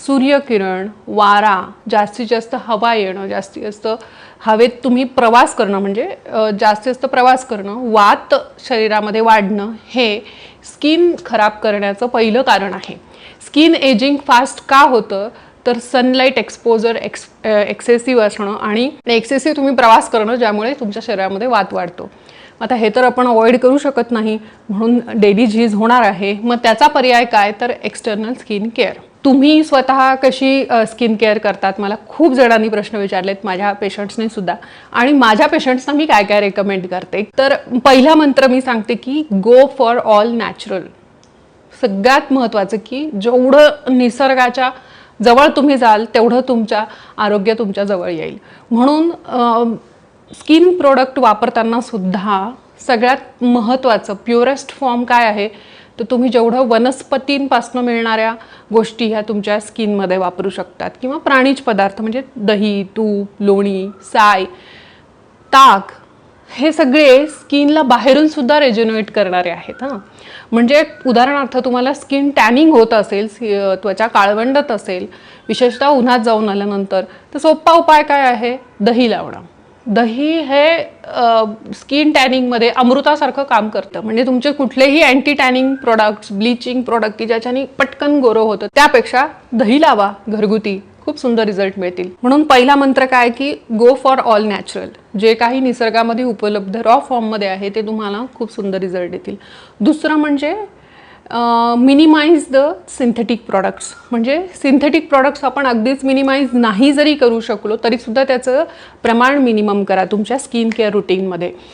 सूर्यकिरण, वारा, जास्तीत जास्त हवा येणं, जास्तीत जास्त हवेत तुम्ही प्रवास करणं, म्हणजे जास्तीत जास्त प्रवास करणं, वात शरीरामध्ये वाढणं, हे स्किन खराब करण्याचं पहिलं कारण आहे. स्किन एजिंग फास्ट का होतं, तर सनलाईट एक्सपोजर एक्सेसिव्ह असणं आणि एक्सेसिव्ह तुम्ही प्रवास करणं, ज्यामुळे तुमच्या शरीरामध्ये वात वाढतो. आता हे तर आपण अवॉइड करू शकत नाही, म्हणून डेली झीज होणार आहे. मग त्याचा पर्याय काय, तर एक्सटर्नल स्किन केअर. तुम्ही स्वतः कशी स्किन केअर करतात, मला खूप जणांनी प्रश्न विचारलेत, माझ्या पेशंट्सने सुद्धा. आणि माझ्या पेशंट्सना मी काय काय रेकमेंड करते, तर पहिला मंत्र मी सांगते की गो फॉर ऑल नॅचरल. सगळ्यात महत्त्वाचं की जेवढं निसर्गाच्या जवळ तुम्ही जाल तेवढं तुमच्या आरोग्य तुमच्या जवळ येईल. म्हणून स्किन प्रोडक्ट वापरताना सुद्धा सगळ्यात महत्त्वाचं प्युरेस्ट फॉर्म काय आहे, तर तुम्ही जेवढं वनस्पतींपासून मिळणाऱ्या गोष्टी ह्या तुमच्या स्किनमध्ये वापरू शकतात, किंवा प्राणीज पदार्थ म्हणजे दही, तूप, लोणी, साय, ताक, हे सगळे स्किनला बाहेरून सुद्धा रेज्युनेट करणारे आहेत. म्हणजे उदाहरणार्थ तुम्हाला स्किन टॅनिंग होत असेल, त्वचा काळवंडत असेल, विशेषतः उन्हात जाऊन आल्यानंतर, तर सोपा उपाय काय आहे, दही लावणं. दही हे स्किन टॅनिंगमध्ये अमृतासारखं काम करतं. म्हणजे तुमचे कुठलेही anti tanning products, bleaching product की ज्याच्याने पटकन गोरं होतं, त्यापेक्षा दही लावा घरगुती, खूप सुंदर रिझल्ट मिळतील. म्हणून पहिला मंत्र काय की गो फॉर ऑल नॅचरल. जे काही निसर्गामध्ये उपलब्ध रॉ फॉर्ममध्ये आहे ते तुम्हाला खूप सुंदर रिझल्ट देतील. दुसरं म्हणजे मिनिमाइज द सिंथेटिक प्रॉडक्ट्स. म्हणजे सिंथेटिक प्रॉडक्ट्स आपण अगदीच मिनिमाइज नाही जरी करू शकलो तरीसुद्धा त्याचं प्रमाण मिनिमम करा तुमच्या स्किन केअर रुटीनमध्ये.